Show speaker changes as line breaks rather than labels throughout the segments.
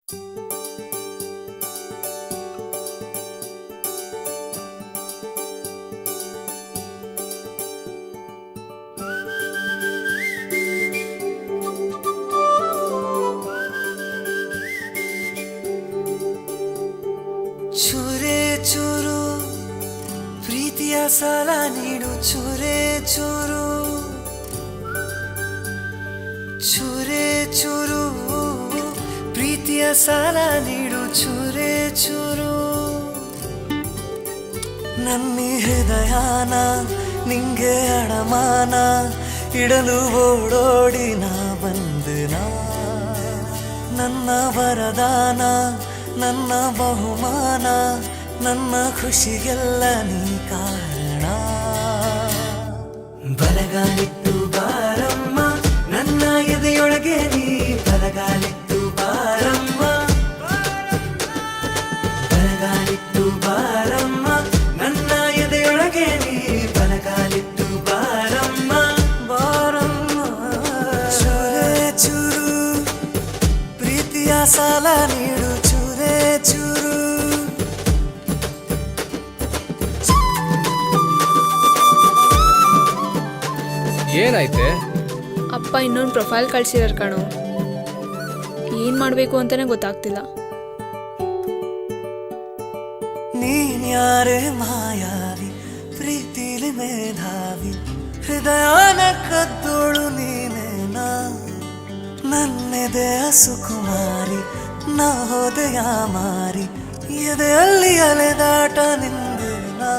ಚೂರೇ ಚೂರು ಪ್ರೀತಿಯ ಸಾಲ ನೀಡು ಚೂರೇ ಚೂರು ಚೂರೇ ಚೂರು ಪ್ರೀತಿಯ ಸಾಲ ನೀಡು ಚೂರೇ ಚೂರು ನನ್ನಿ ಹೃದಯನ ನಿಂಗೆ ಅಡಮಾನ ಇಡಲು ಓಡೋಡಿ ನಾ ಬಂದನ ನನ್ನ ವರದಾನ ನನ್ನ ಬಹುಮಾನ ನನ್ನ ಖುಷಿಗೆಲ್ಲ ನೀ ಕಾರಣ ಬಲಗಾಲಿಟ್ಟು ಬಾರಮ್ಮ ನನ್ನ ಎದೆಯೊಳಗೆ ನೀ ಬಲಗಾಲಿಟ್ಟು ಬಾರಮ್ಮ ಬಲಗಾಲಿಟ್ಟು ಬಾರಮ್ಮ ನನ್ನ ಎದೆಯೊಳಗೆ ನೀ ಬಲಗಾಲಿಟ್ಟು ಬಾರಮ್ಮ ಬಾರಮ್ಮ ಚೂರೇ ಚೂರು ಪ್ರೀತಿಯ ಸಾಲ ನೀಡು ಚೂರೇ ಚೂರು
ಏನಾಯ್ತೆ?
ಅಪ್ಪ ಇನ್ನೊಂದು ಪ್ರೊಫೈಲ್ ಕಳ್ಸಿದಾರೆ ಕಣೋ, ಏನ್ ಮಾಡ್ಬೇಕು ಅಂತಾನೆ ಗೊತ್ತಾಗ್ತಿಲ್ಲ.
ನೀನ್ ಯಾರೇ ಮಾಯಾವಿ ಪ್ರೀತಿಲಿ ಮೇಧಾವಿ ಹೃದಯನ ಕದ್ದೋಳು ನೀನೇನಾ ನನ್ನೆದೆಯ ಸುಕುಮಾರಿ ನಾ ಹೋದೆಯ ಮಾರಿ ಎದೆಯಲ್ಲಿ ಅಲೆದಾಟ ನಿಂದೇನಾ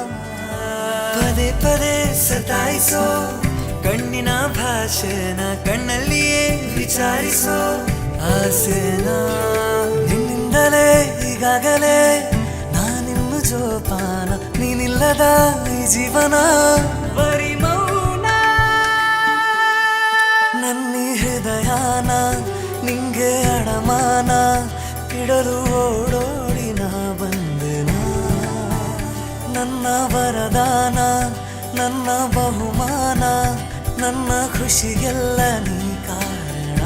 ಪದೇ ಪದೇ ಸತಾಯಿಸೋ ಕಣ್ಣಿನ ಭಾಷೆನ ಕಣ್ಣಲ್ಲಿಯೇ ವಿಚಾರಿಸೋ ಆಸೆನಾ ನಿನ್ನಿಂದಲೇ ಈಗಾಗಲೇ ನಾನಿನ್ನು ಜೋಪಾನ ನೀನಿಲ್ಲದ ಈ ಜೀವನ ಬರಿ ಮೌನ ನನ್ನಿ ಹೃದಯನ ನಿಂಗೆ ಅಡಮಾನ ಇಡಲು ಓಡೋಡಿ ನಾ ಬಂದೆನ ನನ್ನ ವರದಾನ ನನ್ನ ಬಹುಮಾನ ನನ್ನ ಖುಷಿಗೆಲ್ಲ ನೀ ಕಾರಣ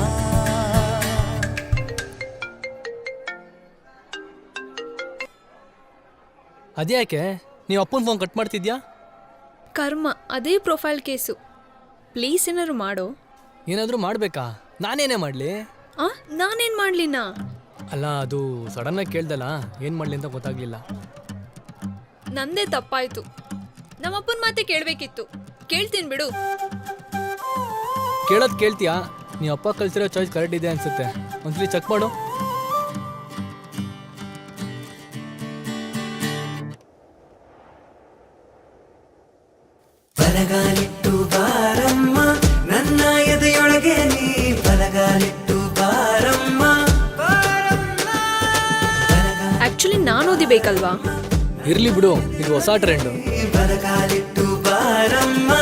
ಅದ್ಯಾಕೆ ನೀವು ಅಪ್ಪನ ಫೋನ್ ಕಟ್ ಮಾಡ್ತಿದ್ಯಾ?
ಕರ್ಮ, ಅದೇ ಪ್ರೊಫೈಲ್ ಕೇಸು. ಪ್ಲೀಸ್ ಏನಾದ್ರು ಮಾಡೋ.
ಏನಾದರೂ ಮಾಡಬೇಕಾ? ನಾನೇನೇ ಮಾಡಲಿ?
ನಾನೇನ್ ಮಾಡ್ಲಿನಾ?
ಅಲ್ಲ, ಅದು ಸಡನ್ನಾಗಿ ಕೇಳ್ದಲ್ಲ, ಏನು ಮಾಡಲಿ ಅಂತ ಗೊತ್ತಾಗ್ಲಿಲ್ಲ.
ನಂದೇ ತಪ್ಪಾಯ್ತು. ನಮ್ಮಪ್ಪನ ಮಾತೆ ಕೇಳಬೇಕಿತ್ತು. ಕೇಳ್ತೀನಿ ಬಿಡು.
ಕೇಳೋದು ಕೇಳ್ತೀಯಾ? ನೀವು ಅಪ್ಪ ಕಳ್ಸಿರೋ ಚಾಯ್ಸ್ ಕರೆಕ್ಟ್ ಇದೆ ಅನ್ಸುತ್ತೆ. ಒಂದ್ಸಲಿ ಚೆಕ್ ಮಾಡು.
ಬಲಗಾಲಿಟ್ಟು ಬಾರಮ್ಮ ನನ್ನ ಎದೆಯೊಳಗೆ ನೀ ಬಲಗಾಲಿಟ್ಟು ಬಾರಮ್ಮ
ಆಕ್ಚುಲಿ ನಾನು ಓದಿಬೇಕಲ್ವಾ?
ಇರ್ಲಿ ಬಿಡು, ಇದು ಹೊಸ ಟ್ರೆಂಡು.
ಬಲಗಾಲಿಟ್ಟು ಬಾರಮ್ಮ